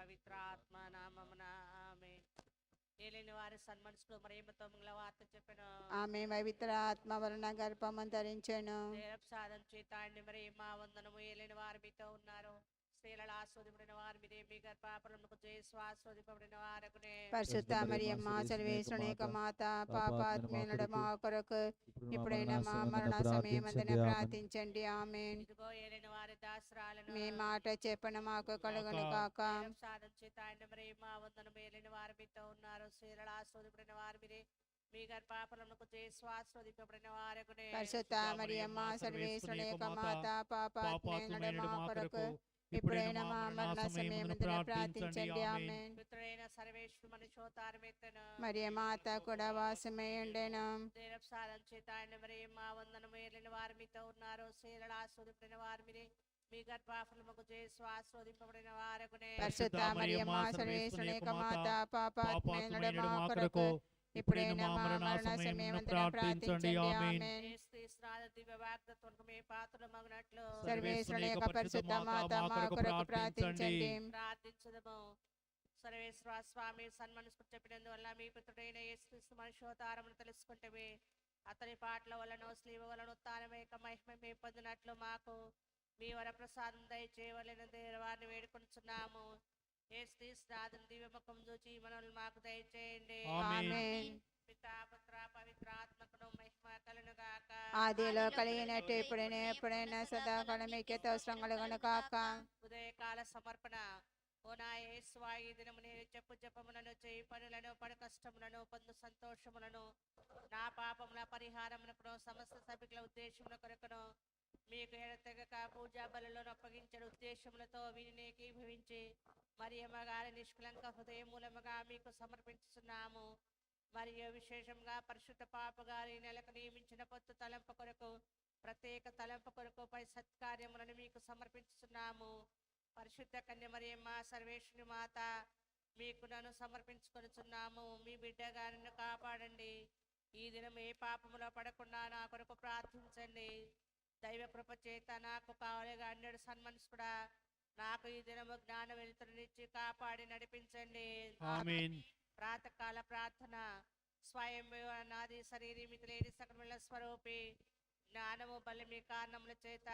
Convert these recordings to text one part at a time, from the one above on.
పవిత్రాత్మ నామమున ఆమేన్. ఏలిన వారి సన్మనసులో మరియమ్మతో మంగళవార్త చెప్పెను. ఆమె పవిత్ర ఆత్మ వలన గర్భము ధరించెను. సాధన చేత అండి మరియమ్మ వందనము. ఏలిన వారు మీతో ఉన్నారు, స్త్రీలలో ఆస్వాదింపబడిన వారు మీరే, మీ గర్భఫలమునకు జేసు ఆస్వాదింపబడిన వారకునే. పరిశుద్ధ మరియమ్మ సర్వేశ్వరుని యొక్క మాత, పాపాత్మీయుల మా కొరకు ఇప్పుడైనా మా మరణ సమయమందున ప్రార్థించండి. ఆమేన్. ఇదిగో ఏలిన వారి దాసరాలను, మీ మాట చెప్పన మాకు కలుగును కాక. సాధన చేత అండి మరియమ్మ వందనము. ఏలిన వారు మీతో ఉన్నారు, స్త్రీలలో ఆస్వాదింపబడిన వారు మీరే, మీ గర్భఫలమునకు జేసు ఆస్వాదింపబడిన వారకునే. పరిశుద్ధ మరియమ్మ సర్వేశ్వరుని యొక్క మాత, పాపాత్మీయుల మా కొరకు ఇప్పుడైనా మా మరణ సమయమందున ప్రార్థించండి. ఆమేన్. పుత్రుడైన సర్వేశ్వరు మనుషోతారమెత్తను, మరియ మాత కూడా వాసమై ఉండెను. సాధన చేత అండి మరియమ్మ వందనము. ఏలిన వారు మీతో ఉన్నారు, స్త్రీలలో ఆస్వాదింపబడిన వారు మీరే, మీ గర్భఫలమునకు జేసు ఆస్వాదింపబడిన వారకునే. పరిశుద్ధ మరియమ్మ సర్వేశ్వరుని యొక్క మాత, పాపాత్మీయుల మా కొరకు ఇప్పుడైనా మా మరణ సమయమందున ప్రార్థించండి. ఆమేన్. సర్వేశ్వరుని యొక్క పరిశుద్ధ మాత మా కొరకు ప్రార్థించండి. ప్రార్థించదము. సర్వేశ్వర స్వామి సన్మనసు చెప్పినందువల్ల మీ పుత్రుడైన యేసుక్రీస్తు మనుషోతారమును తెలుసుకుంటే అతని పాటల వలన స్లీవ వలన ఉత్తానమేక మహిమ మే పొందినట్లు మాకు మీ వరప్రసాదం దయచేయవలెను వారిని వేడుకొనుచున్నాము. యేసుక్రీస్తు నాథుని దివ్యముఖం చూచి మనల్ని మాకు దయచేయండి. ఆమేన్. పితా పుత్ర పవిత్రాత్మకును మహిమ కలుగును గాక. ఆదిలో కలిగినట్టు ఎప్పుడైనా సదాకాలం మీకే అవసరం కలుగును కాక. ఉదయకాల సమర్పణ. ఓ నా యేసువా, ఈ దినము నేను చెప్పు జపములను, చేయి పనులను, పడు కష్టములను, పొందు సంతోషములను, నా పాపముల పరిహారమునకును, సమస్త సభ్యుల ఉద్దేశముల కొరకును, మీకు ఎడతెగక పూజా బలులను అప్పగించే ఉద్దేశములతో వీరిని ఏకీభవించి మరియమ్మ గారి నిష్కలంక హృదయమూలముగా మీకు సమర్పించుతున్నాము. మరియు విశేషంగా పరిశుద్ధ పాప గారి నెలకు నియమించిన పొత్తు తలంప కొరకు, ప్రత్యేక తలంప కొరకు పై సత్కార్యములను మీకు సమర్పించుతున్నాము. పరిశుద్ధ కన్య మరియమ్మ సర్వేశ్వరుని మాత, మీకు నన్ను సమర్పించుకొనుచున్నాము. మీ బిడ్డ గారిని కాపాడండి. ఈ దినం ఏ పాపములో పడకుండా నా కొరకు ప్రార్థించండి. దైవ కృప చేత నాకు కావలిగా అన్యుడు సన్మనస్కుడా, నాకు ఈ దినము జ్ఞాన వెలుతురునిచ్చి కాపాడి నడిపించండి. ఆమేన్. ప్రాతకాల ప్రార్థన. స్వయం నాది శరీరి మితిలేని సకల స్వరూపి, జ్ఞానము బలిమి కారణముల చేత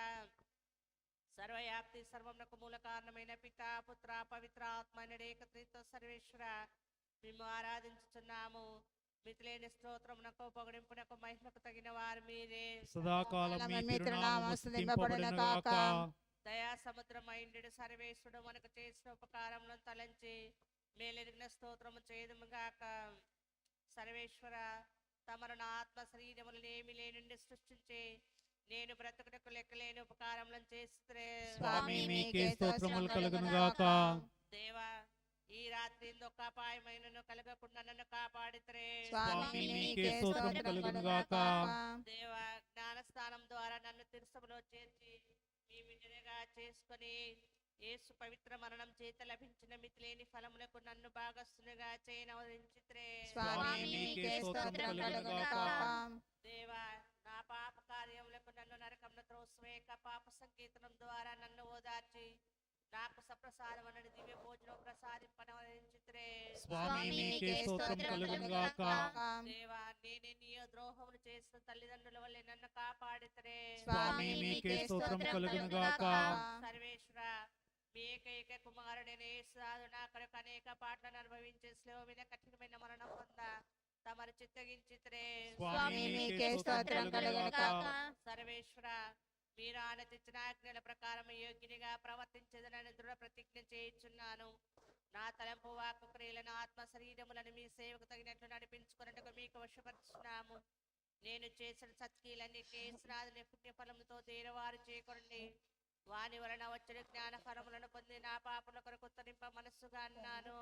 సర్వయాప్తి సర్వమునకు మూల కారణమైన పితా పుత్ర పవిత్ర ఆత్మ ఏకత్రిత సర్వేశ్వర మేము ఆరాధించుచున్నాము. మితిలేని స్తోత్రమునకు పొగడింపునకు మహిమకు తగిన వారు మీరే. సదాకాలం మీ తిరునామము స్తుతింపబడును గాక. దయా సముద్రమైండు సర్వేశ్వరుడు మనకు చేసిన ఉపకారములను తలంచి మేలెరిగిన స్తోత్రము చేయదుము గాక. సర్వేశ్వర, తమరు నా ఆత్మ శరీరములను ఏమి లేనుండి సృష్టించి నేను బ్రతుకుటకు లెక్కలేని ఉపకారములను చేస్తే స్వామి మీకే స్తోత్రములు కలుగును గాక. దేవా, ఈ రాత్రి ఇందొక అపాయమైనను కలగకుండా నన్ను కాపాడితే స్వామి మీకే స్తోత్రం కలుగును గాక. దేవా, జ్ఞానస్థానం ద్వారా నన్ను తిరుసములో చేర్చి మీ బిడ్డగా చేసుకొని యేసు పవిత్ర మరణం చేత లభించిన మితిలేని ఫలములకు నన్ను భాగస్తునిగా చేయనవరించిత్రే. స్వామి మీకే స్తోత్రం కలుగును గాక. దేవా, నా పాప కార్యములకు నన్ను నరకమున త్రోసివేయక పాప సంకీర్తనం ద్వారా నన్ను ఓదార్చి నాకు సప్రసాదమనని దివ్య భోజనం ప్రసాదింపనవరించిత్రే. స్వామి మీకే స్తోత్రం కలుగును గాక. దేవా, నేనే నీ ద్రోహములు చేసిన తల్లిదండ్రుల వల్లే నన్ను కాపాడితరే. స్వామి మీకే స్తోత్రం కలుగును గాక. సర్వేశ్వర, మీ ఏకైక కుమారుడైన యేసు నా కొరకు అనేక పాటలను అనుభవించే శ్రమ మీద కఠినమైన మరణం పొంద తమరు చిత్తగించిత్రే. స్వామి మీకే స్తోత్రం కలుగును గాక. సర్వేశ్వర, మీరు ఆయన తెచ్చిన ఆజ్ఞల ప్రకారం యోగ్యునిగా ప్రవర్తించదనని దృఢ ప్రతిజ్ఞ చేయించున్నాను. నా తలంపు వాక్కు క్రియలను ఆత్మ శరీరములను మీ సేవకు తగినట్లు నడిపించుకున్నట్టుగా మీకు వశపరుచున్నాము. నేను చేసిన సత్కీలన్నీ కేసునాథుని పుణ్యఫలముతో తీరవారు చేయకొండి. వాని వలన వచ్చిన జ్ఞాన ఫలములను పొంది నా పాపల కొరకు ఉత్తరింప మనస్సుగా అన్నాను.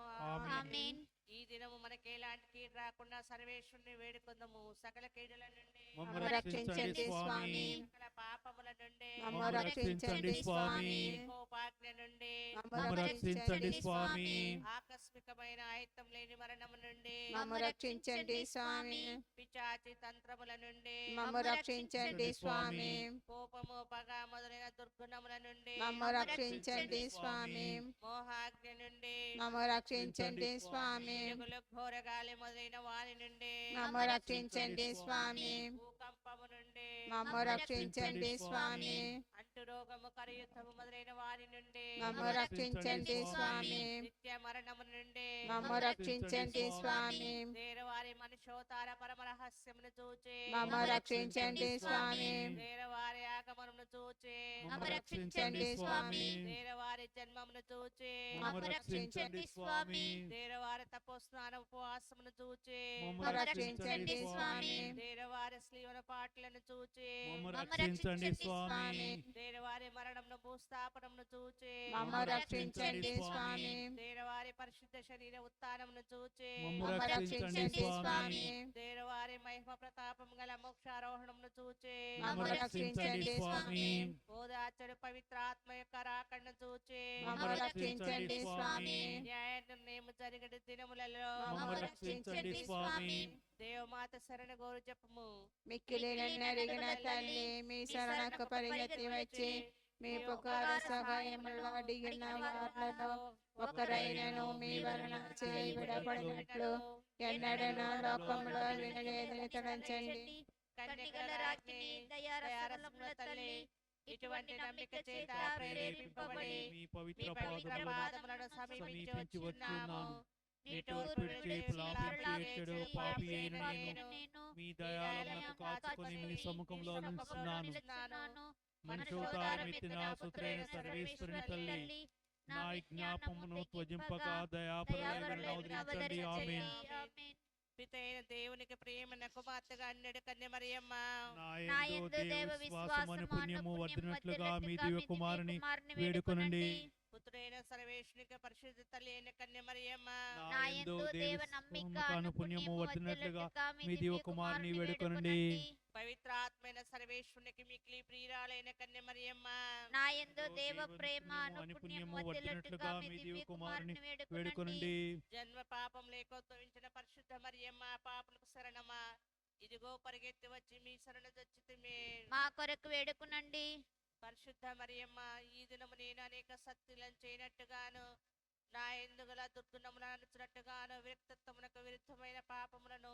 ఆమేన్. ఈ దినము మనకి ఎలాంటి కీడు రాకుండా సర్వేశ్వరుని వేడుకుందాము. సకల కీడుల నుండి మమ్ము రక్షించండి స్వామి. సకల పాపముల నుండి మమ్ము రక్షించండి స్వామి. కోపాగ్ని నుండి మమ్ము రక్షించండి స్వామి. ఆకస్మికమైన ఆయుత్తం లేని మరణము నుండి మమ్ము రక్షించండి స్వామి. పిచాచి తంత్రముల నుండి మమ్ము రక్షించండి స్వామి. కోపము పగ మొదలైన దుర్గుణముల నుండి మమ్ము రక్షించండి స్వామి. మోహాగ్ని నుండి మమ్ము రక్షించండి స్వామి పిడుగులు ఘోరగాలి మొదలైన వారి నుండి మమ్ము రక్షించండి స్వామి భూకంపము నుండి మమ్ము రక్షించండి స్వామి అంటు రోగము కరయుద్ధము మొదలైన వారి నుండి మమ్ము రక్షించండి స్వామి నిత్య మరణము నుండి మమ్ము రక్షించండి స్వామి దేరవారి మనుషోతార పరమ రహస్యమును చూచి మమ్ము రక్షించండి స్వామి దేరవారి ఆగమనమును చూచి మమ్ము రక్షించండి స్వామి దేరవారి జన్మమును చూచి మమ్ము రక్షించండి స్వామి దేరవారి తపోస్నాన ఉపవాసమును చూచి మమ్ము రక్షించండి స్వామి దేరవారి స్లీవన పాటలను చూచి మమ్ము రక్షించండి స్వామి దేరవారి మరణమును భూస్థాపనమును చూచి మమ్ము రక్షించండి స్వామి దేరవారి పరిశుద్ధ శరీర ఉత్థానమును చూచి మమ్ము మమ్ము రక్షించండి స్వామి దేరవారి మహిమ ప్రతాపం గల మోక్షారోహణమును చూచి మమ్ము రక్షించండి స్వామి బోధాచడు పవిత్రాత్మ యొక్క రాకడను చూచి మమ్ము రక్షించండి స్వామి న్యాయ నిర్ణయము జరిగిన దినములలో మమ్ము రక్షించండి స్వామి దేవమాత శరణ గోరు జపము మిక్కిలి నన్నరిగిన తల్లి మీ శరణకు పరిగెత్తి వచ్చి మీ పుకార సహాయములు అడిగిన వారిలో ఒకరైనను మీ వలన చేయి విడబడినట్లు ఎన్నడైనా లోకంలో వినలేదని తలంచండి కన్యకల రాజ్ఞి దయారసముల తల్లి ఇటువంటి నమ్మిక చేత ప్రేరేపింపబడి మీ మీ పవిత్ర పవిత్ర పాదములను పాదములను సమీపించి వచ్చున్నాము నిట్టూర్పు విడిచి పులాపించేడు పాపి అయిన నేను మీ దయాళములకు కాచుకొని మీ సముఖంలో నిలుస్తున్నాను మనుషోతారమెత్తిన సుతులైన సర్వేశ్వరుని తల్లి నా జ్ఞాపమును త్వజింపక దయాపరులైన అవతరించండి ఆమేన్ పితైన దేవునికి ప్రియమైన కుమార్తెగా అన్నడు కన్య మరియమ్మ నా యందు దేవ విశ్వాసమను పుణ్యము వర్ధినట్లుగా మీ దివ్య కుమారుని వేడుకొనండి పుత్రుడైన సర్వేశ్వరునికి పరిశుద్ధ తల్లి అయిన కన్య మరియమ్మ నా యందు దేవ నమ్మికను పుణ్యము వర్ధినట్లుగా మీ దివ్య కుమారుని వేడుకొనండి పవిత్రాత్మైన సర్వేశ్వరునికి మిక్కిలి ప్రియురాలైన కన్య మరియమ్మ నా యందు దేవ ప్రేమ అని పుణ్యము వర్ధినట్లుగా మీ దివ్య కుమారుని వేడుకొనండి జన్మ పాపం లేకోద్భవించిన పరిశుద్ధ మరియమ్మ పాపలకు శరణమా ఇదిగో పరిగెత్తి వచ్చి మీ శరణ దచ్చితిమే మా కొరకు వేడుకునండి పరిశుద్ధ మరియమ్మ ఈ దినము నేను అనేక సత్తులను చేయనట్టుగాను నా ఎందుగల దుర్గుణములను అనుచున్నట్టుగాను విరక్తత్వమునకు విరుద్ధమైన పాపములను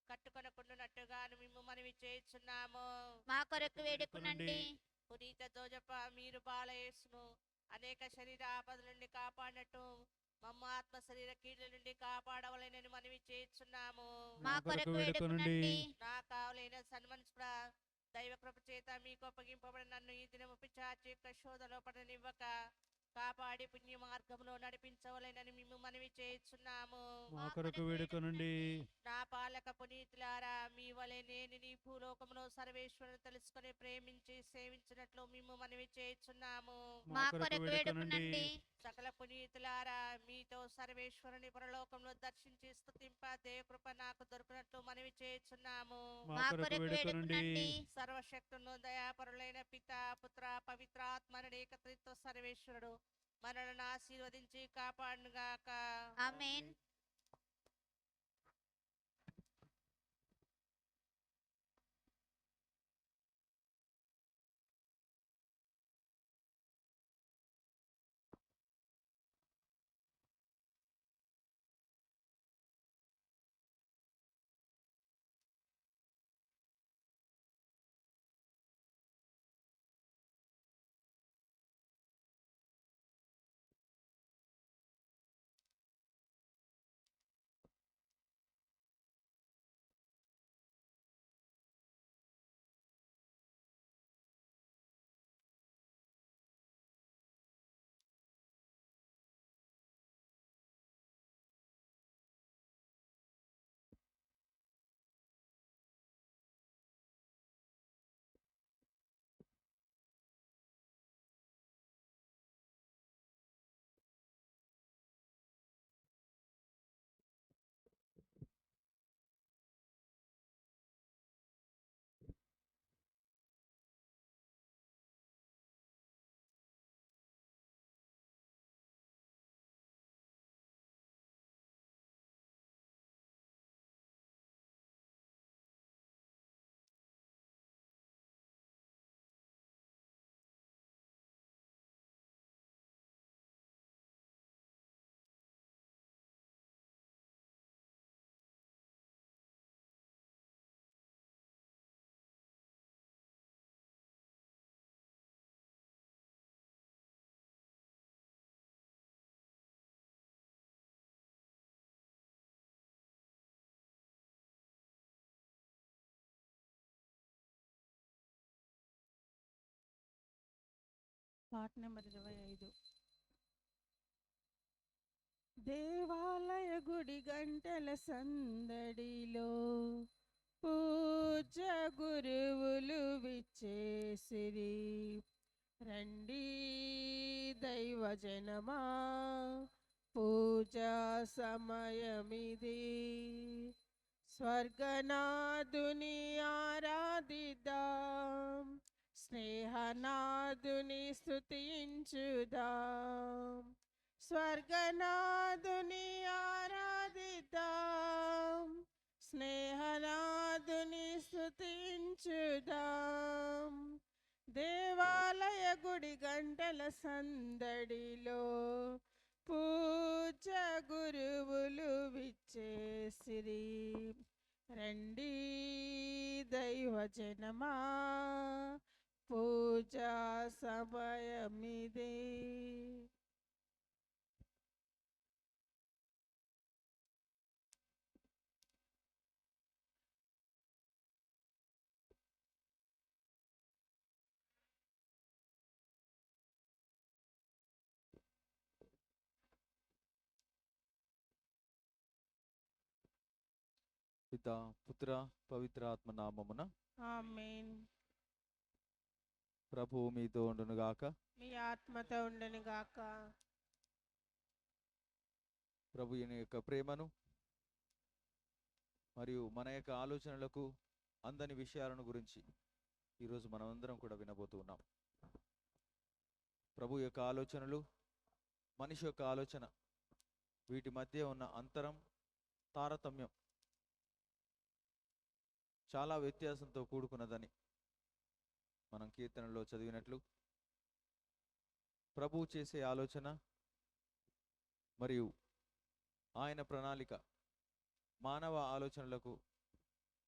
కట్టుకొనకుండునట్టుగాను మేము మనవి చేస్తున్నాము మా కొరకు వేడుకునండి పునీత జోజప్ప మీరు బాలయేసును అనేక శరీర ఆపదల నుండి కాపాడినట్టు మమ్మ ఆత్మ శరీర కీడుల నుండి కాపాడవలెనని మనవి చేస్తున్నాము మా కొరకు వేడుకునండి నా కావలైన సన్మనస్పుడ దైవ కృప చేత మీకు అప్పగింపబడి నన్ను ఈ దినము పిశాచి యొక్క శోధనలో పడనివ్వక కాపాడి పుణ్య మార్గంలో నడిపించవలెనని మేము మనవి చేస్తున్నాము మా కొరకు వేడుకొనండి నా పాలక పునీతులారా మీ వలె నేను నీ భూలోకములో సర్వేశ్వరుని తెలుసుకొని ప్రేమించి సేవించినట్లు మేము మనవి చేస్తున్నాము మా కొరకు వేడుకునండి సకల పునీతులారా మీతో సర్వేశ్వరుని పరలోకంలో దర్శించి స్తుతింప దేవకృప నాకు దొరికినట్లు మనవి చేస్తున్నాము మా కొరకు వేడుకునండి సర్వశక్తును దయాపరులైన పిత పుత్ర పవిత్రాత్మనుడు ఏకత్రిత్వ సర్వేశ్వరుడు మనలను ఆశీర్వదించి కాపాడుగాక ఆమేన్ పాట నెంబర్ 25. దేవాలయ గుడి గంటల సందడిలో పూజ గురువులు విచ్చేసిరి. రండి దైవజనమా, పూజా సమయమిది. స్వర్గనాథుని ఆరాధిద్దాం, స్నేహనాథుని స్తుతించుదాం. స్వర్గనాథుని ఆరాధిద్దాం, స్నేహనాథుని స్తుతించుదాం. దేవాలయ గుడి గంటల సందడిలో పూజ గురువులు విచ్చేసిరి. రండి దైవజనమా, పూజా సమయమిదే. పితా పుత్ర పవిత్ర ఆత్మ నామమున ఆమేన్. ప్రభువు మీతో ఉండునుగాక. మీ ఆత్మతో ఉండను గాక. ప్రభు యొక్క ప్రేమను మరియు మన యొక్క ఆలోచనలకు అందని విషయాలను గురించి ఈరోజు మనమందరం కూడా వినబోతూ ఉన్నాం. ప్రభు యొక్క ఆలోచనలు, మనిషి యొక్క ఆలోచన, వీటి మధ్య ఉన్న అంతరం, తారతమ్యం చాలా వ్యత్యాసంతో కూడుకున్నదని మనం కీర్తనలో చదివినట్లు, ప్రభువు చేసే ఆలోచన మరియు ఆయన ప్రణాళిక మానవ ఆలోచనలకు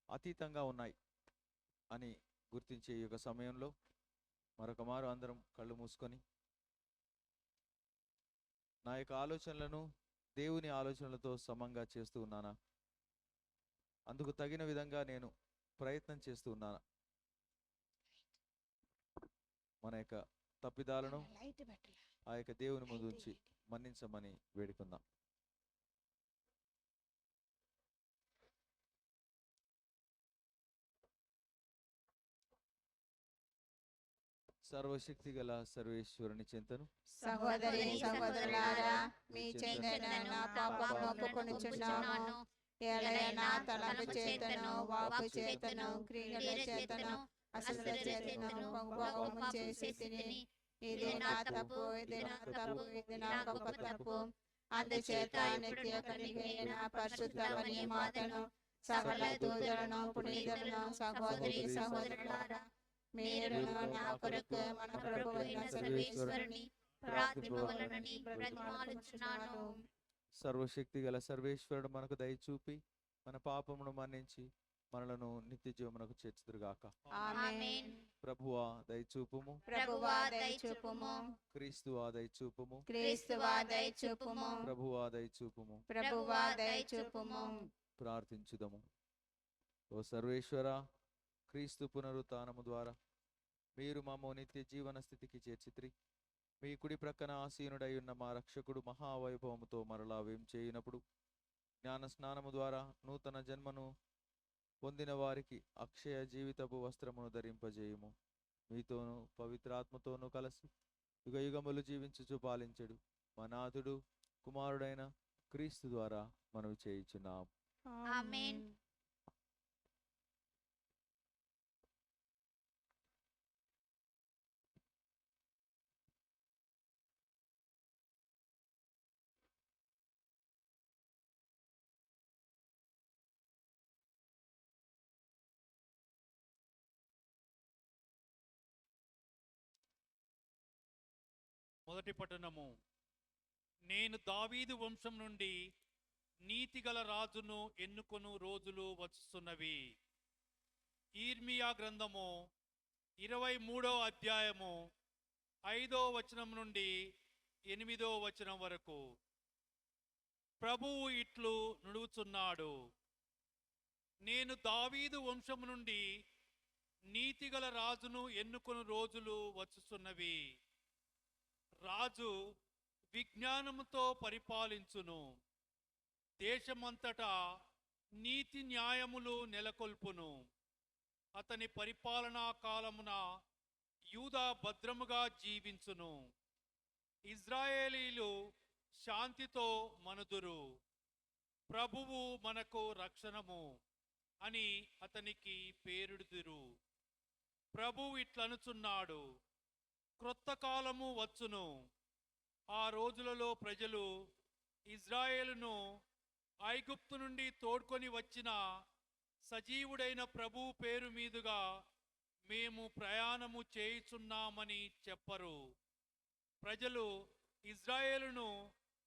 అతీతంగా ఉన్నాయి అని గుర్తించే ఈ యొక్క సమయంలో మరొక మారు అందరం కళ్ళు మూసుకొని నా యొక్క ఆలోచనలను దేవుని ఆలోచనలతో సమంగా చేస్తూ ఉన్నానా, అందుకు తగిన విధంగా నేను ప్రయత్నం చేస్తూ ఉన్నానా, మన యొక్క తప్పిదాలను ఆ యొక్క దేవుని ముందు ఉంచి మన్నించమని వేడుకుందాం. సర్వశక్తి గల సర్వేశ్వరుని చింతను, సహోదరి సహోదరులారా, మీ చెంతన నా పాపము ఒప్పుకొనుచున్నాను. ఏలైనా తలపు చేతను, వాక్కు చేతను, క్రియల చేతను, అసలు చేతను పాపము చేసి తిని. ఇది నా తప్పు, ఇది నా తప్పు, ఇది నా గొప్ప తప్పు. అందుచేత నిత్య కనికైన పరిశుద్ధమని మాతను, సకల దూతలను, పునీతులను, సహోదరి సహోదరులారా, మీరు నా కొరకు మన ప్రభువైన సర్వేశ్వరుని ప్రార్థింపవలెనని బ్రతిమాలుచున్నాను. సర్వశక్తి గల సర్వేశ్వరుడు మనకు దయచూపి మన పాపమును మన్నించి మనలను నిత్య జీవమునకు చేర్చుదురుగాక. ఆమేన్. ప్రభువా దయచూపుము, ప్రభువా దయచూపుము, క్రీస్తువా దయచూపుము, క్రీస్తువా దయచూపుము, ప్రభువా దయచూపుము. ప్రభువా దయచూపుము. ప్రార్థించుదము. ఓ సర్వేశ్వర, క్రీస్తు పునరుత్థానము ద్వారా మీరు మమ్మ నిత్య జీవన స్థితికి చేర్చిత్రి. మీ కుడి ప్రక్కన ఆసీనుడై ఉన్న మా రక్షకుడు మహావైభవముతో మరలా వేంచేయునప్పుడు జ్ఞాన స్నానము ద్వారా నూతన జన్మను పొందిన వారికి అక్షయ జీవితపు వస్త్రమును ధరింపజేయుము. మీతోనూ పవిత్రాత్మతోనూ కలిసి యుగ యుగములు జీవించుచు పాలించెడు మా నాథుడు కుమారుడైన క్రీస్తు ద్వారా మనవి చేయుచున్నాం. ఆమేన్. మొదటి పట్టణము. నేను దావీదు వంశం నుండి నీతిగల రాజును ఎన్నుకొను రోజులు వస్తున్నవి. ఈర్మియా గ్రంథము 23వ అధ్యాయము 5వ వచనం నుండి 8వ వచనం వరకు. ప్రభువు ఇట్లు నుడువుచున్నాడు, నేను దావీదు వంశము నుండి నీతిగల రాజును ఎన్నుకొను రోజులు వచ్చుచున్నవి. రాజు విజ్ఞానముతో పరిపాలించును. దేశమంతటా నీతి న్యాయములు నెలకొల్పును. అతని పరిపాలనా కాలమున యూదా భద్రముగా జీవించును. ఇజ్రాయేలీలు శాంతితో మనుదురు. ప్రభువు మనకు రక్షణము అని అతనికి పేరుడుదురు. ప్రభువు ఇట్లనుచున్నాడు, క్రొత్త కాలము వచ్చును. ఆ రోజులలో ప్రజలు ఇజ్రాయేలును ఐగుప్తు నుండి తోడ్కొని వచ్చిన సజీవుడైన ప్రభువు పేరు మీదుగా మేము ప్రయాణము చేయుచున్నామని చెప్పరు. ప్రజలు ఇజ్రాయేలును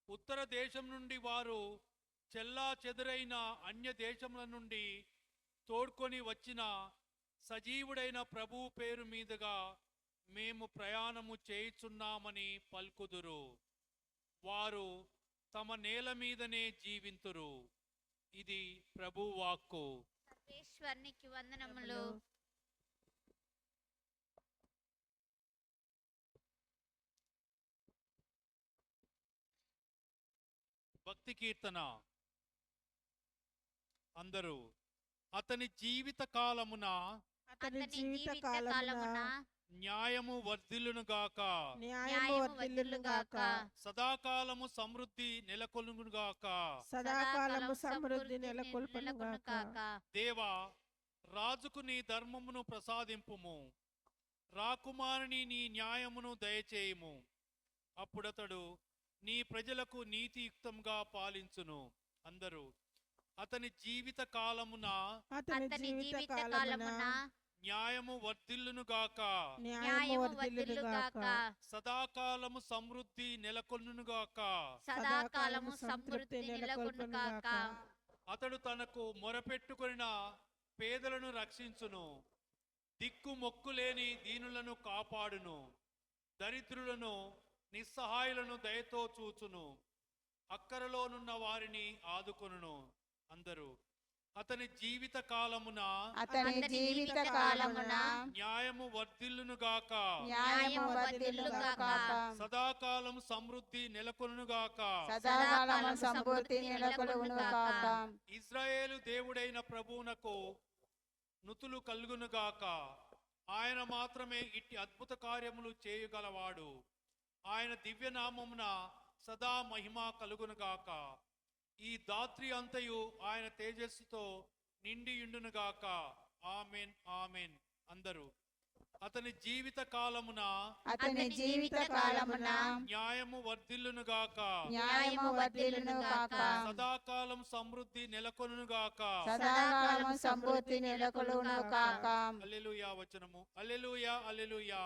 ఉత్తర దేశం నుండి వారు చెల్లా చెదురైన అన్య దేశముల నుండి తోడ్కొని వచ్చిన సజీవుడైన ప్రభువు పేరు మీదుగా మేము ప్రయాణము చేయుచున్నామని పలుకుదురు. వారు తమ నేల మీదనే జీవింతురు. ఇది ప్రభువు వాక్కు. సర్వేశ్వరునికి వందనములు. భక్తి కీర్తన. అందరూ అతని జీవిత కాలమున అతని అతని జీవిత జీవిత కాలమున న్యాయము వర్ధిల్లునుగాక, న్యాయము వర్ధిల్లుగాక, సదాకాలము సమృద్ధి నెలకొలునుగాక. సదాకాలము సమృద్ధి నెలకొల్పునుగాక. దేవా, రాజుకు నీ ధర్మమును ప్రసాదింపుము, రాకుమారుని నీ న్యాయమును దయచేయుము. అప్పుడతడు నీ ప్రజలకు నీతియుక్తంగా పాలించును. అందరూ అతని జీవిత కాలమున అతని జీవిత కాలమున న్యాయము వర్ధిల్లునుగాక, న్యాయము వర్ధిల్లుగాక, సదాకాలము సమృద్ధి నెలకొల్లునుగాక. సదాకాలము సమృద్ధి నెలకొనుగాక. అతడు తనకు మొరపెట్టుకొనిన పేదలను రక్షించును. దిక్కు మొక్కులేని దీనులను కాపాడును. దరిద్రులను నిస్సహాయులను దయతో చూచును. అక్కరలోనున్న వారిని ఆదుకొనును. అందరూ అతని జీవిత కాలమున అతని జీవిత కాలమున న్యాయము వర్ధిల్లునుగాక, న్యాయము వర్ధిల్లుగాక, సదాకాలం సమృద్ధి నెలకొనుగాక. సదాకాలము సమృద్ధి నెలకొలుగునుగాక. ఇజ్రాయేలు దేవుడైన ప్రభువునకు నుతులు కలుగునుగాక. ఆయన మాత్రమే ఇట్టి అద్భుత కార్యములు చేయగలవాడు. ఆయన దివ్యనామమున సదా మహిమ కలుగునుగాక. ఈ దాత్రి అంతయు ఆయన తేజస్సుతో నిండియుండునుగాక. Amen, amen. అందరూ అతని జీవిత కాలమున అతని జీవిత కాలమున న్యాయము వర్ధిల్లునుగాక, న్యాయము వర్ధిల్లునుగాక, సదాకాలం సమృద్ధి నెలకొనుగాక. సదాకాలము సమృద్ధి నెలకొలుగునుగాక. హల్లెలూయా వచనము. హల్లెలూయా, హల్లెలూయా.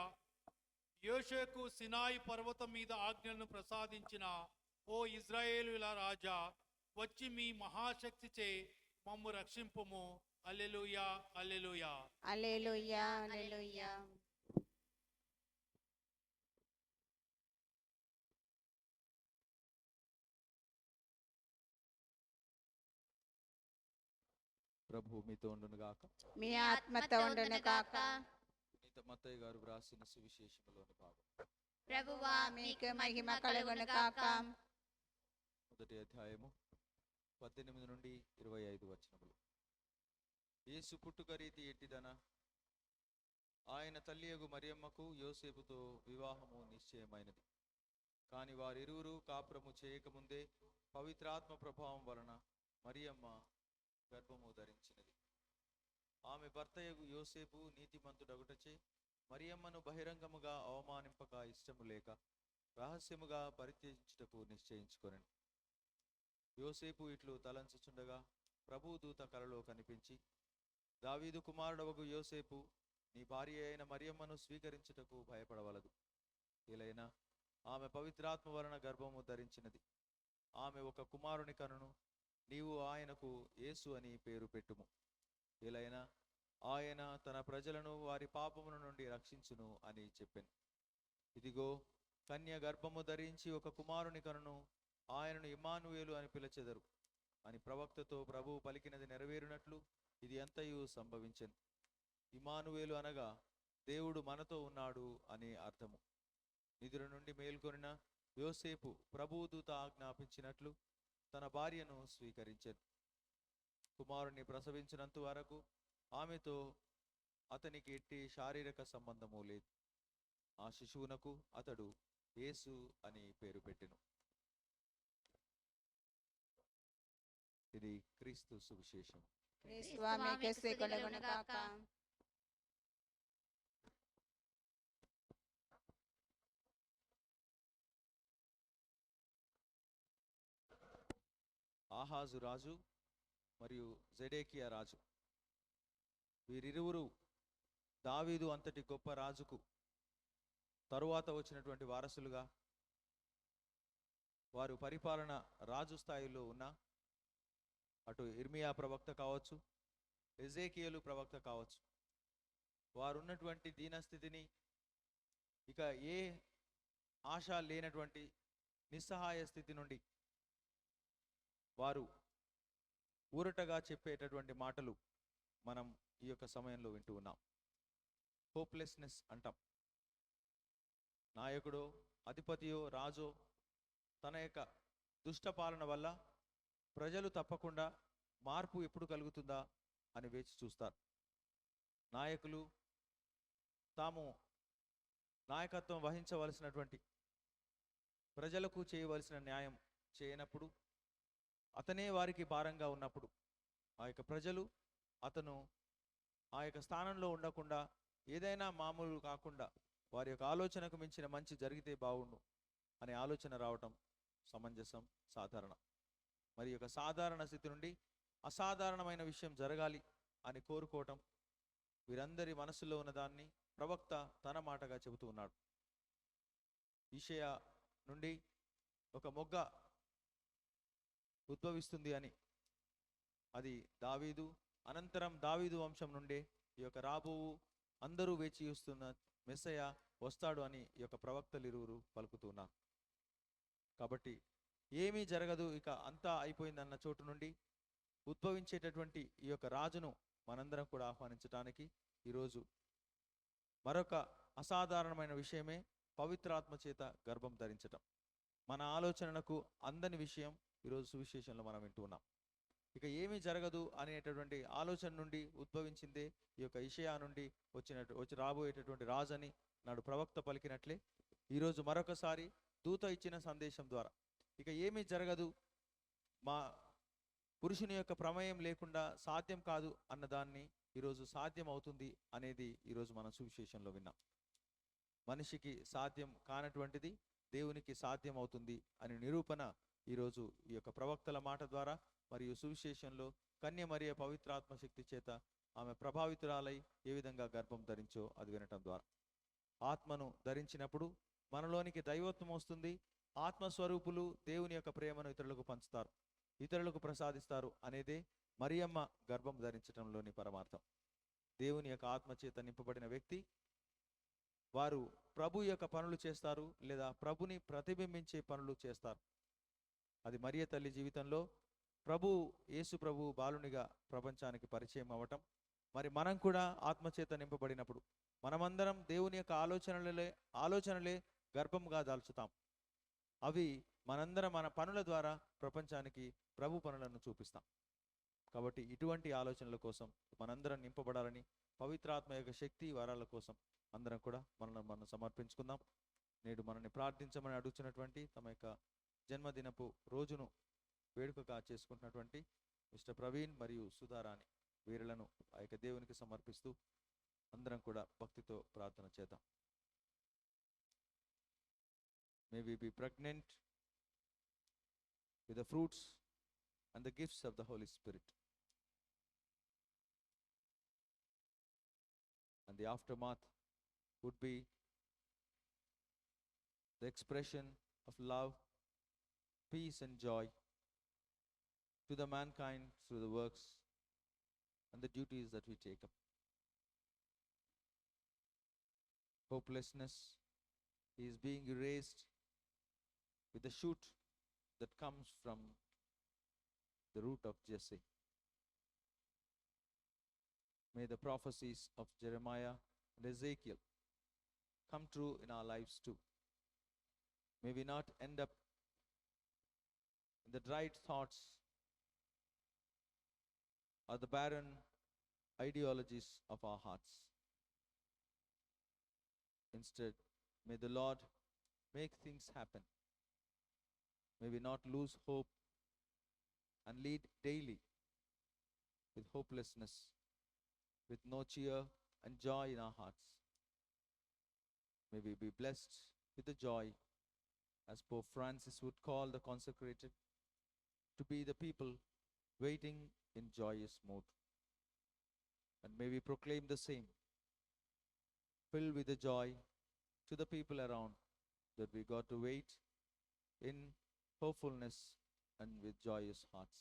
యోషేకు సినాయి పర్వతం మీద ఆజ్ఞలను ప్రసాదించిన ఓ ఇజ్రాయేలుల రాజా, వచ్చి మీ మహాశక్తిచే మమ్ము రక్షింపుము. హల్లెలూయా, హల్లెలూయా. హల్లెలూయా, హల్లెలూయా. ప్రభు మీతో ఉండునుగాక. మీ ఆత్మతో ఉండునుగాక. మత్తయి గారు వ్రాసిన సువిశేషములోని భాగం. ప్రభువా మీకు మహిమ కలుగునుగాక. మొదటి అధ్యాయము 18 నుండి 25 వచనములు. యేసు పుట్టుక రీతి ఎట్టిదన, ఆయన తల్లియగు మరియమ్మకు యోసేపుతో వివాహము నిశ్చయమైనది. కాని వారిరువురు కాపురము చేయకముందే పవిత్రాత్మ ప్రభావం వలన మరియమ్మ గర్భము ధరించినది. ఆమె భర్తయగు యోసేపు నీతిమంతుడగుటచే మరియమ్మను బహిరంగముగా అవమానింపక ఇష్టము లేక రహస్యముగా పరిత్యజించుటకు నిశ్చయించుకొనెను. యోసేపు ఇట్లు తలంచుచుండగా ప్రభువు దూత కలలో కనిపించి, దావీదు కుమారుడవగు యోసేపు, నీ భార్య అయిన మరియమ్మను స్వీకరించుటకు భయపడవలదు. ఇలైనా ఆమె పవిత్రాత్మ వలన గర్భము ధరించినది. ఆమె ఒక కుమారుని కనును. నీవు ఆయనకు యేసు అని పేరు పెట్టుము. ఇలైనా ఆయన తన ప్రజలను వారి పాపముల నుండి రక్షించును అని చెప్పెను. ఇదిగో, కన్య గర్భము ధరించి ఒక కుమారుని కనును. ఆయనను ఇమ్మానుయేలు అని పిలిచెదరు అని ప్రవక్తతో ప్రభువు పలికినది నెరవేరునట్లు ఇది అంతయు సంభవించెను. ఇమ్మానుయేలు అనగా దేవుడు మనతో ఉన్నాడు అని అర్థము. నిద్ర నుండి మేల్కొనిన యోసేపు ప్రభువు దూత ఆజ్ఞాపించినట్లు తన భార్యను స్వీకరించెను. కుమారుని ప్రసవించినంత వరకు ఆమెతో అతనికి ఎట్టి శారీరక సంబంధము లేదు. ఆ శిశువునకు అతడు యేసు అని పేరు పెట్టెను. ఇది క్రీస్తు సువిశేషం. క్రీస్తువా మీకే స్తుతి కలుగును గాక. ఆహాజు రాజు మరియు జెడేకియా రాజు, వీరిరువురు దావీదు అంతటి గొప్ప రాజుకు తరువాత వచ్చినటువంటి వారసులుగా వారు పరిపాలన రాజు స్థాయిలో ఉన్న అటు ఇర్మియా ప్రవక్త కావచ్చు, ఎజేకియేలు ప్రవక్త కావచ్చు, వారు ఉన్నటువంటి దీనస్థితిని, ఇక ఏ ఆశ లేనటువంటి నిస్సహాయ స్థితి నుండి వారు ఊరటగా చెప్పేటటువంటి మాటలు మనం ఈ యొక్క సమయంలో వింటూ ఉన్నాం. హోప్లెస్నెస్ అంటాం. నాయకుడో, అధిపతియో, రాజో తన యొక్క దుష్ట పాలన వల్ల ప్రజలు తప్పకుండా మార్పు ఎప్పుడు కలుగుతుందా అని వేచి చూస్తారు. నాయకులు తాము నాయకత్వం వహించవలసినటువంటి ప్రజలకు చేయవలసిన న్యాయం చేయనప్పుడు, అతనే వారికి భారంగా ఉన్నప్పుడు, ఆ యొక్క ప్రజలు అతను ఆ యొక్క స్థానంలో ఉండకుండా ఏదైనా మామూలు కాకుండా వారి యొక్క ఆలోచనకు మించిన మంచి జరిగితే బాగుండు అనే ఆలోచన రావటం సమంజసం, సాధారణం. మరి యొక్క సాధారణ స్థితి నుండి అసాధారణమైన విషయం జరగాలి అని కోరుకోవటం, వీరందరి మనసులో ఉన్న దాన్ని ప్రవక్త తన మాటగా చెబుతూ ఉన్నాడు. ఈషయా నుండి ఒక మొగ్గ ఉద్భవిస్తుంది అని, అది దావీదు అనంతరం దావీదు వంశం నుండే ఈ యొక్క రాబోవు అందరూ వేచి చూస్తున్న మెస్సయ వస్తాడు అని ఈ యొక్క ప్రవక్తలు ఇరువురు పలుకుతున్నారు. కాబట్టి ఏమీ జరగదు, ఇక అంతా అయిపోయిందన్న చోటు నుండి ఉద్భవించేటటువంటి ఈ యొక్క రాజును మనందరం కూడా ఆహ్వానించడానికి ఈరోజు మరొక అసాధారణమైన విషయమే పవిత్రాత్మ చేత గర్భం ధరించటం. మన ఆలోచనలకు అందని విషయం ఈరోజు సువిశేషంలో మనం వింటూ ఉన్నాం. ఇక ఏమీ జరగదు అనేటటువంటి ఆలోచన నుండి ఉద్భవించిందే ఈ యొక్క ఇషయా నుండి వచ్చి రాబోయేటటువంటి రాజని నాడు ప్రవక్త పలికినట్లే ఈరోజు మరొకసారి దూత ఇచ్చిన సందేశం ద్వారా ఇక ఏమీ జరగదు, మా పురుషుని యొక్క ప్రమేయం లేకుండా సాధ్యం కాదు అన్నదాన్ని ఈరోజు సాధ్యం అవుతుంది అనేది ఈరోజు మనం సువిశేషంలో విన్నాం. మనిషికి సాధ్యం కానటువంటిది దేవునికి సాధ్యం అవుతుంది అని నిరూపణ ఈరోజు ఈ యొక్క ప్రవక్తల మాట ద్వారా మరియు సువిశేషంలో కన్య మరియ పవిత్రాత్మ శక్తి చేత ఆమె ప్రభావితురాలై ఏ విధంగా గర్భం ధరించో అది వినటం ద్వారా. ఆత్మను ధరించినప్పుడు మనలోనికి దైవత్వం వస్తుంది. ఆత్మస్వరూపులు దేవుని యొక్క ప్రేమను ఇతరులకు పంచుతారు, ఇతరులకు ప్రసాదిస్తారు అనేదే మరియమ్మ గర్భం ధరించడంలోని పరమార్థం. దేవుని యొక్క ఆత్మ చేత నింపబడిన వ్యక్తి వారు ప్రభు యొక్క పనులు చేస్తారు, లేదా ప్రభుని ప్రతిబింబించే పనులు చేస్తారు. అది మరియ తల్లి జీవితంలో యేసు ప్రభు బాలునిగా ప్రపంచానికి పరిచయం అవ్వటం. మరి మనం కూడా ఆత్మచేత నింపబడినప్పుడు మనమందరం దేవుని యొక్క ఆలోచనలే గర్భంగా దాల్చుతాం. అవి మనందరం మన పనుల ద్వారా ప్రపంచానికి ప్రభు పనులను చూపిస్తాం. కాబట్టి ఇటువంటి ఆలోచనల కోసం మనందరం నింపబడాలని, పవిత్రాత్మ యొక్క శక్తి వరాల కోసం అందరం కూడా మనం సమర్పించుకుందాం. నేడు మనల్ని ప్రార్థించమని అడుగుతున్నటువంటి తమ యొక్క జన్మదినపు రోజును వేడుకగా చేసుకుంటున్నటువంటి మిస్టర్ ప్రవీణ్ మరియు సుధారాణి వీరులను ఆ యొక్క దేవునికి సమర్పిస్తూ అందరం కూడా భక్తితో ప్రార్థన చేద్దాం. May we be pregnant with the fruits and the gifts of the Holy Spirit. And the aftermath would be the expression of love, peace and joy to the mankind through the works and the duties that we take up. Hopelessness is being erased with the shoot that comes from the root of Jesse. May the prophecies of Jeremiah and Ezekiel come true in our lives too. May we not end up in the dried thoughts or the barren ideologies of our hearts. Instead, may the Lord make things happen. May we not lose hope and lead daily with hopelessness, with no cheer and joy in our hearts. May we be blessed with the joy, as Pope Francis would call the consecrated, to be the people waiting in joyous mood. And may we proclaim the same, filled with the joy to the people around, that we got to wait in hopefulness and with joyous hearts.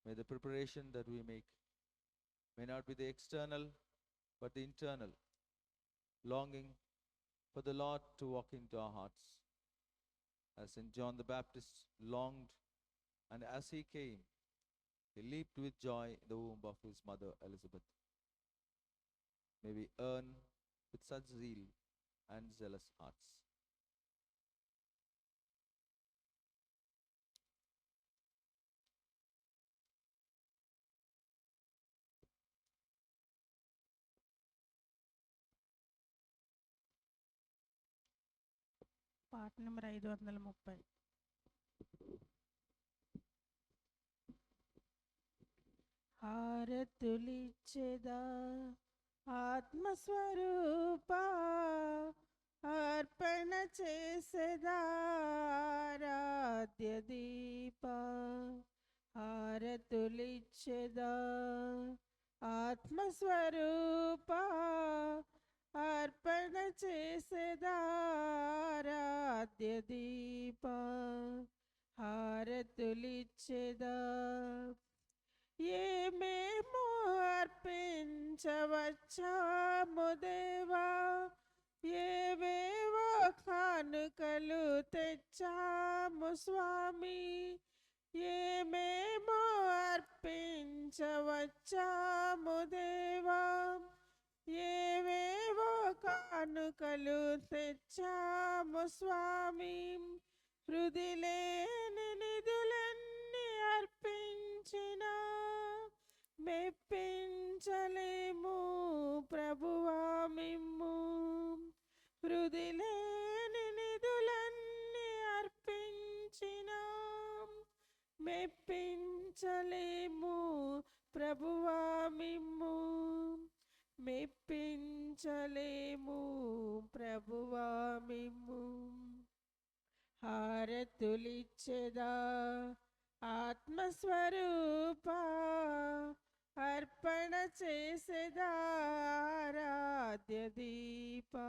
May the preparation that we make may not be the external, but the internal, longing for the Lord to walk into our hearts, as St. John the Baptist longed, and as he came, he leaped with joy in the womb of his mother Elizabeth. May we earn with such zeal and zealous hearts. పాట number 530. హారతులిచ్చెదా ఆత్మస్వరూపా, అర్పణ చేసెదా ఆరాధ్య దీపా. హారతులిచ్చెదా ఆత్మస్వరూపా, అర్పణ చేసెదా ఆరాధ్య దీపా. హారతులిచ్చెదా ఏమేమో అర్పించవచ్చాము దేవా, ఏవేవో కానుకలు తెచ్చాము స్వామి. ఏమేమో అర్పించవచ్చాము దేవా, ఏవేవో కానుకలు తెచ్చాము స్వామి. హృది లేని నిధులన్నీ అర్పించినా మెప్పించలేము ప్రభువా మిమ్ము. హృది లేని నిధులన్నీ అర్పించినా మెప్పించలేము ప్రభువా మిమ్ము. మెప్పించలేము ప్రభువా మిమ్ము. హారతులిచ్చెదా ఆత్మస్వరూపా, అర్పణ చేసెదా ఆరాధ్య దీపా.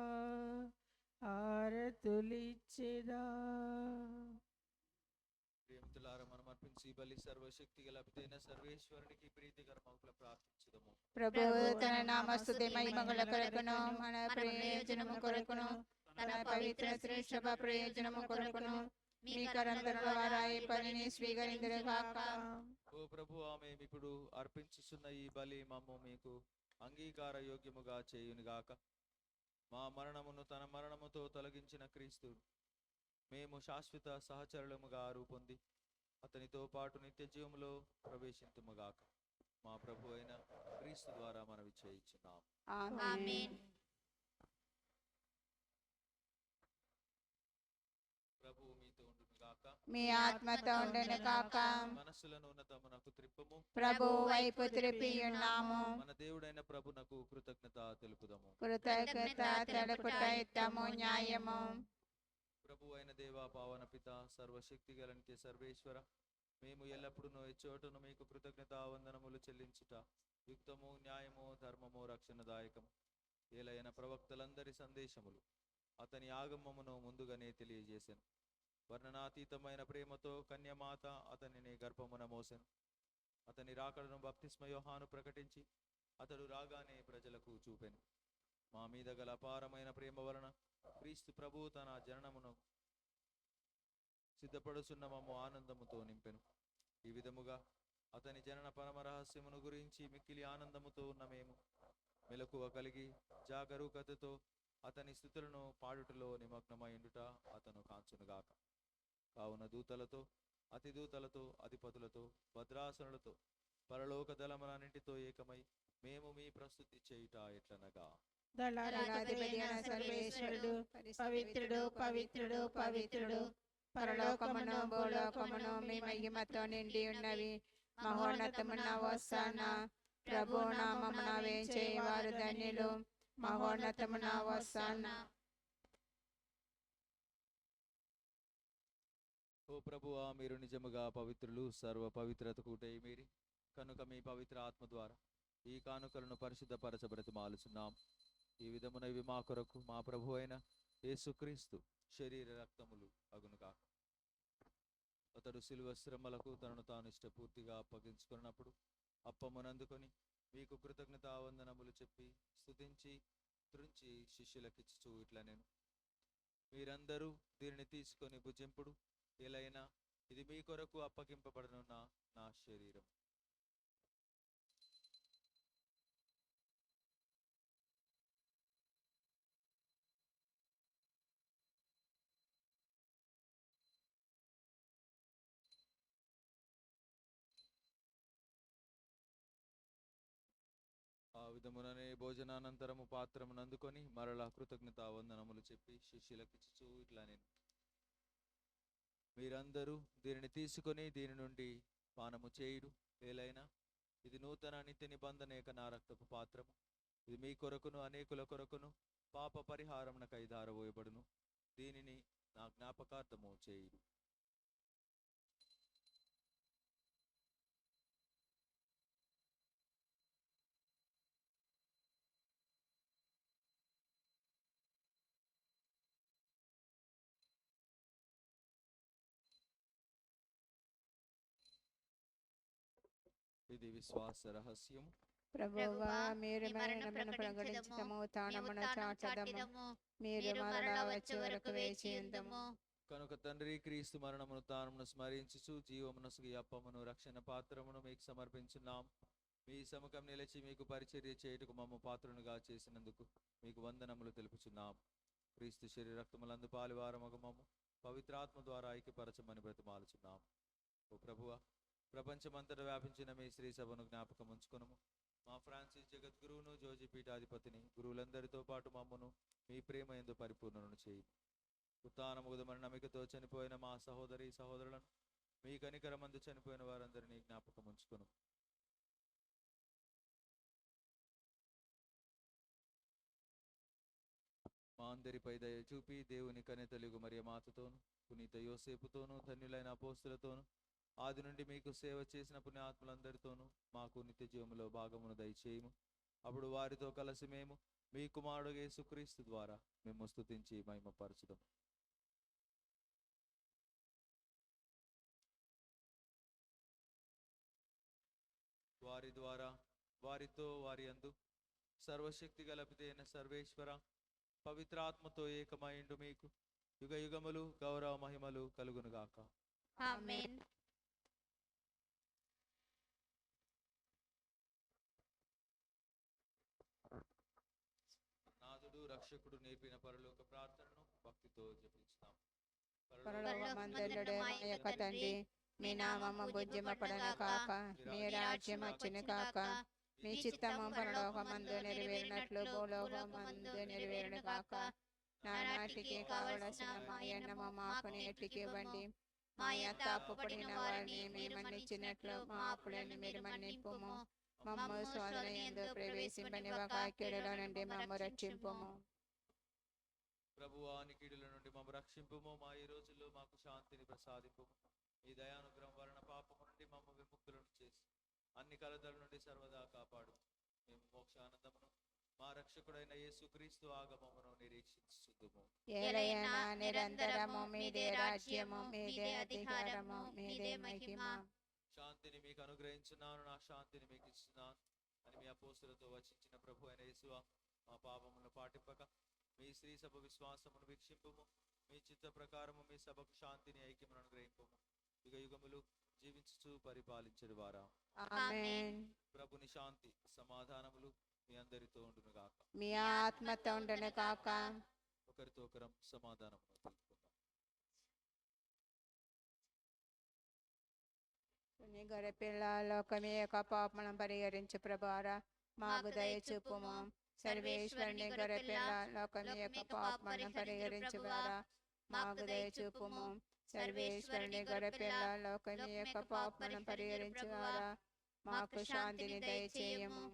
హారతులిచ్చెదా. ప్రియమిత్రులారా, మనం అర్పించి ఈ బలి సర్వశక్తి గల పితైన సర్వేశ్వరునికి ప్రీతికరమగుల ప్రార్థించుదాము. ప్రభువు తన నామస్తుతి మహిమల కొరకును, మన ప్రయోజనము కొరకును, తన పవిత్ర శ్రేష్ఠ ప్రయోజనము కొరకును మీ కరముల ద్వారా ఈ పనిని స్వీకరించుగాక. ఓ ప్రభువా, మేము ఇప్పుడు అర్పించుచున్న ఈ బలి మమ్ము మీకు అంగీకార యోగ్యముగా చేయునుగాక. మా మరణమును తన మరణముతో తొలగించిన క్రీస్తు మేము శాశ్వత సహచరులముగా రూపొంది అతనితో పాటు నిత్య జీవములో ప్రవేశింతుముగాక. మా ప్రభు అయిన క్రీస్తు ద్వారా మనవి చేయించున్నాం. ఆమేన్. ప్రభువు మీతో ఉండునుగాక. మీ ఆత్మతో ఉండును కాక. మనస్సులను ఉన్నతమునకు త్రిప్పుము. ప్రభు వైపు త్రిప్పి ఉన్నాము. మన దేవుడైన ప్రభునకు కృతజ్ఞత తెలుపుదము. కృతజ్ఞత తెలుపుట యుక్తము న్యాయము. ప్రభు అయిన దేవా, పావన పిత, సర్వశక్తి గల నిత్య సర్వేశ్వర, మేము ఎల్లప్పుడూ ఎచ్చోటను మీకు కృతజ్ఞత వందనములు చెల్లించుట యుక్తము, న్యాయము, ధర్మము, రక్షణదాయకము. ఏలైన ప్రవక్తలందరి సందేశములు అతని ఆగమమును ముందుగానే తెలియజేసెను. వర్ణనాతీతమైన ప్రేమతో కన్యమాత అతనిని గర్భమున మోసెను. అతని రాకడను బప్తిస్మ యోహాను ప్రకటించి అతడు రాగానే ప్రజలకు చూపెను. మా మీద గల అపారమైన ప్రేమ వలన క్రీస్తు ప్రభు తన జననమును సిద్ధపడుచున్న మమ్ము ఆనందముతో నింపెను. ఈ విధముగా అతని జనన పరమ రహస్యమును గురించి మిక్కిలి ఆనందముతో ఉన్న మేము మెలకువ కలిగి జాగరూకతతో అతని స్థుతులను పాడుటలో నిమగ్నమైండుట అతను కాంచునుగాక. కావున దూతలతో, అతిదూతలతో, అధిపతులతో, భద్రాసనులతో, పరలోక దళములన్నింటితో ఏకమై మేము మీ ప్రస్తుతి చేయుట ఎట్లనగా, దళాధిపతి అయిన సర్వేశ్వరుడు పవిత్రుడు పవిత్రుడు పవిత్రుడు, పరలోకమును భూలోకమును మీ మహిమతో నిండి ఉన్నవి. మహోన్నతమున హోసానా, ప్రభు నామమున వేంచేవారు ధన్యులు. మహోన్నతమున హోసానా. ఓ ప్రభువా, మీరు నిజముగా పవిత్రులు, సర్వ పవిత్రతకు మీరి కనుక మీ పవిత్ర ఆత్మ ద్వారా ఈ కానుకలను పరిశుద్ధపరచబరచుమాలుచున్నాం. ఈ విధమున ఇవి మా కొరకు మా ప్రభు అయిన యేసుక్రీస్తు శరీర రక్తములు అగునుగా. అతడు శిలువ శ్రమలకు తనను తాను ఇష్టపూర్తిగా అప్పగించుకున్నప్పుడు అప్పమునందుకొని మీకు కృతజ్ఞతావందనములు చెప్పి స్తుతించి త్రుంచి శిష్యులకిచ్చుచూ ఇట్లా నేను, మీరందరూ దీనిని తీసుకొని భుజింపుడు, ఎలైనా ఇది మీ కొరకు అప్పగింపబడనున్న నా శరీరం. ఆ విధముననే భోజనానంతరము పాత్రమును అందుకొని మరలా కృతజ్ఞతా వందనములు చెప్పి శిష్యులకిచ్చుచూ ఇట్లా నేను, మీరందరూ దీనిని తీసుకొని దీని నుండి పానము చేయుడు, ఏలైనా ఇది నూతన నిత్య నిబంధన యొక్క నా రక్తపు పాత్రము. ఇది మీ కొరకును అనేకుల కొరకును పాప పరిహారమునకై ధారవోయబడును. దీనిని నా జ్ఞాపకార్థము చేయుడు. ఇది విశ్వాస రహస్యం. ప్రభువా, మీరు మరణమును ప్రకటించదము, తానమును చాటదము, మీరు మరలా వచ్చే వరకు వేచి ఉందము. కనుక తండ్రి, క్రీస్తు మరణమును తానమును స్మరించుచు జీవమునసు ఈ అప్పమును రక్షణ పాత్రమును మీకు సమర్పించున్నాం. మీ సముఖం నిలిచి మీకు పరిచర్య చేయుటకు మమ్మ పాత్రనుగా చేసినందుకు మీకు వందనములు తెలుపుచున్నాం. క్రీస్తు శరీర రక్తములందు పాలువారమగు మమ్ము పవిత్రాత్మ ద్వారా ఐక్యపరచమని బ్రతిమాలుచున్నాం. ఓ ప్రభువా, ప్రపంచమంతటా వ్యాపించిన మీ శ్రీ సభను జ్ఞాపకం ఉంచుకునము. మా ఫ్రాన్సిస్ జగద్గురువును, జోజి పీఠాధిపతిని, గురువులందరితో పాటు మమ్మను మీ ప్రేమ యందు పరిపూర్ణను చేయి. ఉత్థానముగుదమని నమ్మికతో చనిపోయిన మా సహోదరి సహోదరులను, మీ కనికరమందు చనిపోయిన వారందరినీ జ్ఞాపకం ఉంచుకును. మా అందరిపై దయ చూపి దేవుని కనితలుగు మరియ మాతతోను, పునీత యోసేపుతోను, ధన్యులైన అపోస్తులతోను, ఆది నుండి మీకు సేవ చేసిన పుణ్యాత్ములందరితోనూ మాకు నిత్య జీవములో భాగమును దయచేయము. అప్పుడు వారితో కలిసి మేము మీ కుమారుడు యేసుక్రీస్తు ద్వారా మేము స్తుతించి మహిమపరచుదాం. వారి ద్వారా, వారితో, వారి యందు సర్వశక్తి గల పితైన సర్వేశ్వర, పవిత్రాత్మతో ఏకమైండు మీకు యుగ యుగములు గౌరవ మహిమలు కలుగునుగాక. ఆమేన్. నాథుడు రక్షకుడు నేర్పిన పరలోక ప్రార్థనను భక్తితో జపించుదాం. పరలోకమందుండుట మా యొక్క తండ్రి, మీ నామము పూజ్యమపడును కాక, మీ రాజ్యం వచ్చును కాక, మీ చిత్తము పరలోకమందు నెరవేరినట్లు భూలోకమందు నెరవేరును కాక. నానాటికి కావలసిన మా అన్నము మాకు నేటికి ఇవ్వండి. మా యొక్క అప్పుపడిన వారిని మేము మన్నించినట్లు మా అప్పులను మీరు మన్నింపుము. మమ్ము శోధన యందు ప్రవేశింపనివ్వక కీడులో నుండి మమ్ము రక్షింపుము. ప్రభువా, కీడుల నుండి మమ్ము రక్షింపుము. మా ఈ రోజుల్లో మాకు శాంతిని ప్రసాదింపుము. మీ దయానుగ్రహం వలన పాపము నుండి మమ్ము విముక్తులను చేసి అన్ని కలతల నుండి సర్వదా కాపాడు. మేము మోక్షానందమును మా రక్షకుడైన యేసుక్రీస్తు ఆగమమును నిరీక్షించుదుము. ఏలయనా నిరంతరము మీదే రాజ్యము, మీదే అధికారము, మీదే మహిమ. శాంతిని మీకు అనుగ్రహించున్నాను, నా శాంతిని మీకు ఇస్తున్నాను అని మీ అపోస్తులతో వచించిన ప్రభు అయిన యేసువా, మా పాపములను పాటింపక మీ శ్రీ సభ విశ్వాసమును వీక్షింపుము. మీ చిత్త ప్రకారము మీ సభకు శాంతిని ఐక్యమును అనుగ్రహింపుము. యుగ యుగములు జీవించుచు పరిపాలించడు వారా. ఆమేన్. ప్రభుని శాంతి సమాధానములు మీ అందరితో ఉండును గాక. మీ ఆత్మతో ఉండును కాక. ఒకరితో ఒకరం సమాధానం తెలుపుకుందాం. నీ గొర్రె పిల్ల లోకమే యొక్క పాపములను పరిహరించు ప్రభువారా మాకు దయ చూపుము. సర్వేశ్వరుని గొర్రె పిల్ల లోకమే యొక్క పాపములను పరిహరించు ప్రభువారా మాకు దయ చూపుము. సర్వేశ్వరుని గొర్రె పిల్ల లోకమే యొక్క పాపములను పరిహరించు ప్రభువారా మాకు శాంతిని దయచేయము.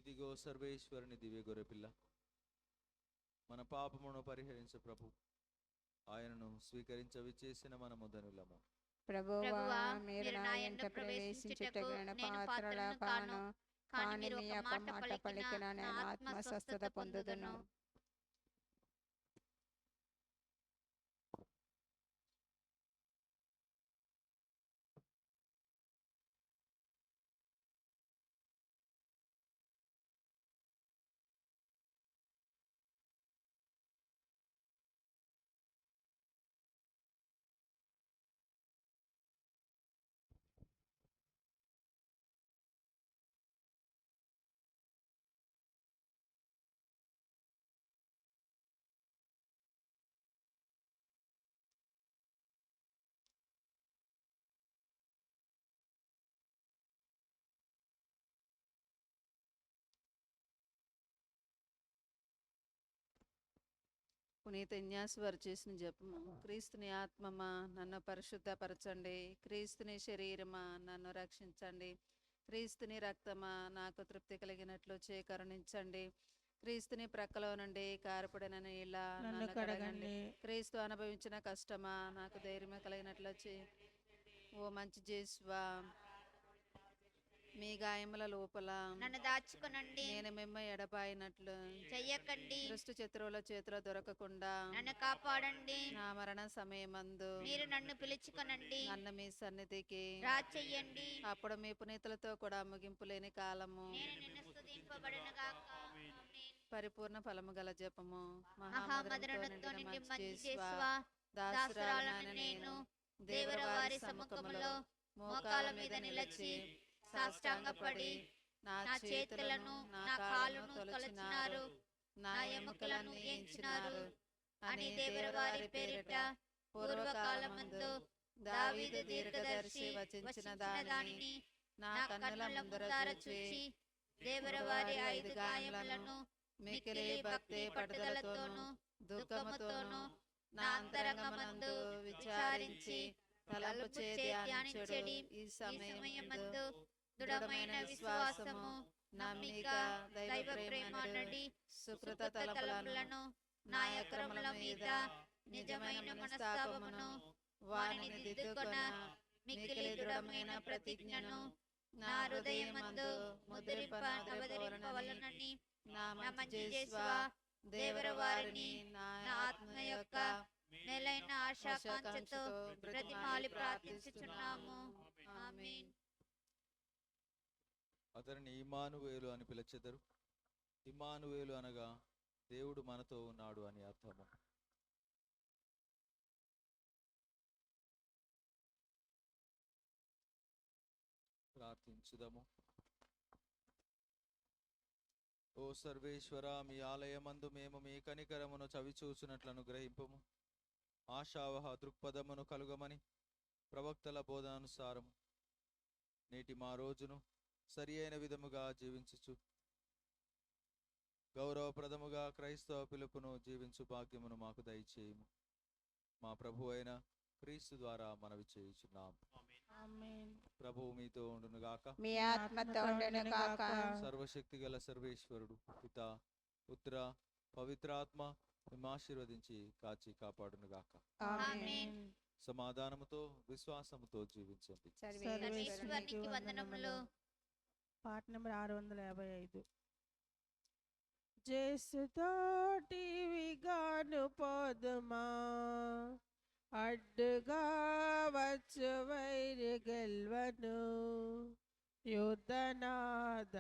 ఇదిగో సర్వేశ్వరుని దివ్య గొర్రెపిల్ల, మన పాపమును పరిహరించు ప్రభు. ఆయనను స్వీకరించవి చేసిన మనము ధనులము. ప్రభువా మీరు నా యందు ప్రవేశించుటకు నేను పాత్రల కాను, కానీ మీ యొక్క మాట పలికిన నేను ఆత్మ స్వస్థత పొందుదును. పునీత ఇన్యాసు వారు చేసిన జపము. క్రీస్తుని ఆత్మమా నన్ను పరిశుద్ధపరచండి, క్రీస్తుని శరీరమా నన్ను రక్షించండి, క్రీస్తుని రక్తమా నాకు తృప్తి కలిగినట్లు చేకరుణించండి, క్రీస్తుని ప్రక్కలో నుండి కారపడిన నీళ్ళ నన్ను కడగండి, క్రీస్తు అనుభవించిన కష్టమా నాకు ధైర్యం కలిగినట్లు ఓ మంచి జేసువా మీ గాయముల లోపల నన్ను దాచుకునండి, నేను మిమ్మ ఎడబాయినట్లు చెయ్యకండి, దుష్ట శత్రువుల చేతిలో దొరకకుండా నన్ను కాపాడండి, నా మరణ సమయమందు మీరు నన్ను పిలుచుకొనండి, నన్ను మీ సన్నిధికి రాచెయ్యండి, అప్పుడు మీ పునీతులతో కూడా ముగింపు లేని కాలము నేను నిన్ను స్తుతింపబడునుగాక. ఆమేన్. పరిపూర్ణ ఫలము గల జపము. మహామధురముతో నిండి మంచి యేసువా, దాసురాలను నేను దేవరవారి సముఖములో మోకాల మీద నిలిచి సాష్టాంగపడి నా చేతులను నా కాళ్ళను తొలచినారు, నా ఎముకలను ఎంచినారు అని దేవరవారి పేరిట పూర్వకాలమందు దావీదు దీర్ఘదర్శి వచించిన దానిని నా కన్నుల ముందర చూచి దేవరవారి 5 గాయములను మిక్కిలి భక్తి పట్టుదలతోనూ దుఃఖముతోనూ నా అంతరంగమందు విచారించి తలపుచే ధ్యానించెడి ఈ సమయమందు దృఢమైన విశ్వాసము, నమ్మిక, దైవ ప్రేమ నడి సుకృత తలపులను నా అక్రమముల మీద నిజమైన మనస్తాపమును వారిని దిద్దుకొన మిక్కిలి దృఢమైన ప్రతిజ్ఞను నా హృదయమందు అవతరింపవలనని నా మంచి యేసువా దేవరవారిని నా ఆత్మ యొక్క మేలైన ఆశాకాంక్షతో ప్రతిమాలి ప్రార్థించుచున్నాము. ఆమేన్. అతనిని ఇమ్మానువేలు అని పిలిచెదరు. ఇమ్మానువేలు అనగా దేవుడు మనతో ఉన్నాడు అని అర్థము. ప్రార్థించుదము. ఓ సర్వేశ్వర, మీ ఆలయమందు మేము మీ కనికరమును చవిచూచునట్లను గ్రహింపము. ఆశావహ దృక్పథమును కలుగమని ప్రవక్తల బోధానుసారము నేటి మా రోజును సరి అయిన విధముగా జీవించుచు గౌరవప్రదముగా క్రైస్తవ పిలుపును జీవించు భాగ్యమును మాకు దయచేయము. మా ప్రభు అయిన క్రీస్తు ద్వారా మనవి చేయుచున్నాము. ప్రభువు మీతో ఉండునుగాక. మీ ఆత్మతో ఉండును గాక. సర్వశక్తి గల సర్వేశ్వరుడు పిత, పుత్ర, పవిత్రాత్మ మిమ్ము ఆశీర్వదించి కాచి కాపాడునుగాక. ఆమేన్. సమాధానముతో విశ్వాసముతో జీవించండి. సర్వేశ్వరునికి వందనములు. పాట నెంబర్ 655. జేసుతోటి విగాను పోదుమా, అడ్డుగా వచ్చు వైరి గెల్వను, యుద్ధనాదంబుతో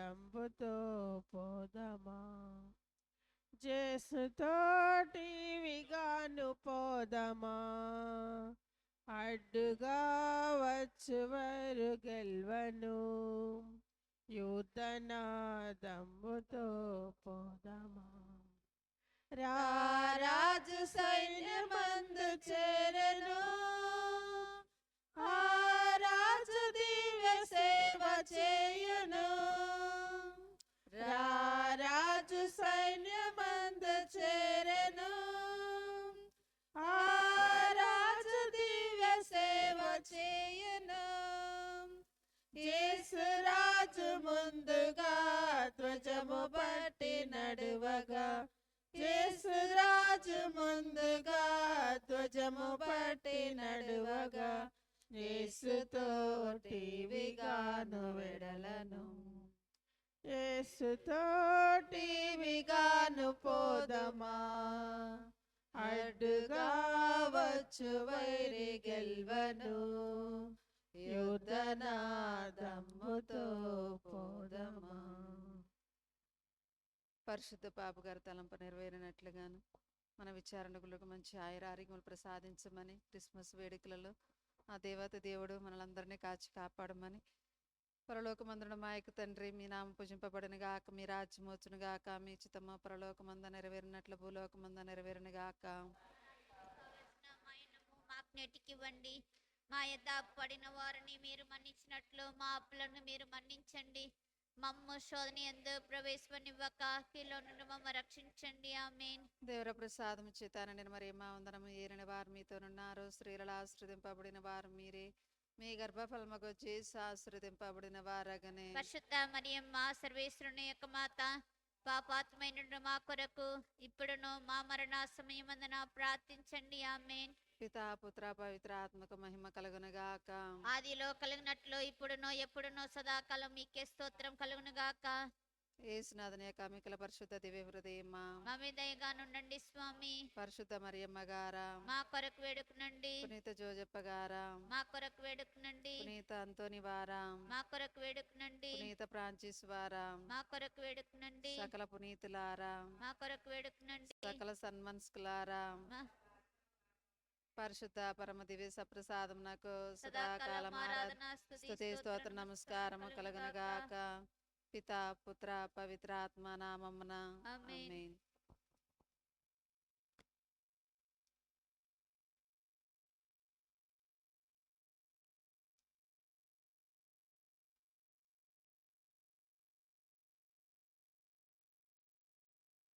పోదమా. జేసుతోటి విగాను పోదమా అడ్డుగా వచ్చువారు గెల్వను యుద్ధనాదముతో పోదమా రారాజు సైన్యమందు చేరను ఆ రాజు దివ్య సేవ చేయును రారాజు సైన్యమందు చేరను ఆ రాజు దివ్య సేవ చేయును యేసు రాజు ముందుగా ధ్వజము బట్టి నడువగా యేసు రాజు ముందుగా ధ్వజము పట్టి నడువగా యేసుతోటి విగాను వెడలను యేసుతోటి విగాను పోదమా అడ్డుగా వచ్చు వైరి గెల్వను యుద్ధనాదముతో పోదమా. పరిశుద్ధ పాప గారి తలంపు నెరవేరినట్లుగాను మన విచారణకులకు మంచి ఆయురారోగ్యములు ప్రసాదించమని క్రిస్మస్ వేడుకలలో ఆ దేవత దేవుడు మనలందరినీ కాచి కాపాడమని పరలోకమందున మా యొక్క తండ్రి మీ నామ పూజింపబడిన గాక మీ రాజ్యం వచ్చును గాక మీ చిత్తము పరలోకమంద నెరవేరినట్లు భూలోకమంద నెరవేరును గాక మాకు నేటికివ్వండి మా యొద్ద పడిన వారిని మీరు మన్నించినట్లు మా అప్పులను మీరు మన్నించండి మమ్ము శోధన యందు ప్రవేశనివ్వక కీలో నుండి మమ్మ రక్షించండి ఆమేన్. దేవర ప్రసాదము చేతానండి మరి మా వందనము ఏరిన వారు మీతోనున్నారు స్త్రీలలో ఆశ్రదింపబడిన వారు మీరే మీ గర్భఫలముకు చేసి ఆశ్రదింపబడిన వారగనే పరిశుద్ధ మరియమ్మ సర్వేశ్వరుని యొక్క మాత పాపాత్మైన మా కొరకు ఇప్పుడును మా మరణ సమయమందున ప్రార్థించండి ఆమేన్. పితా పుత్ర పవిత్ర ఆత్మక మహిమ కలుగునుగాక ఆదిలో కలిగినట్లు ఇప్పుడును ఎప్పుడును సదాకాలం మీకే స్తోత్రం కలుగునుగాక. యేసునాథుని యొక్క మికల పరిశుద్ధ దివ్య హృదయమా మా మీద దయగా నుండండి స్వామి. పరిశుద్ధ మరియమ్మ గారా మా కొరకు వేడుకునండి. పునీత జోజప్ప గారా మా కొరకు వేడుకునండి. పునీత అంతోని వారా మా కొరకు వేడుకునండి. పునీత ఫ్రాన్సిస్ వారా మా కొరకు వేడుకునండి. సకల పునీతులారా మా కొరకు వేడుకునండి. సకల సన్మనస్కులారా మా- పరిశుద్ధ పరమ దివ్య సప్రసాదం నాకు సదాకాలం సదాకాలం ఆరాధన స్తుతి స్తోత్ర నమస్కారము కలుగునగాక పితా పుత్ర పవిత్ర ఆత్మ నామమున ఆమేన్. ఆమేన్.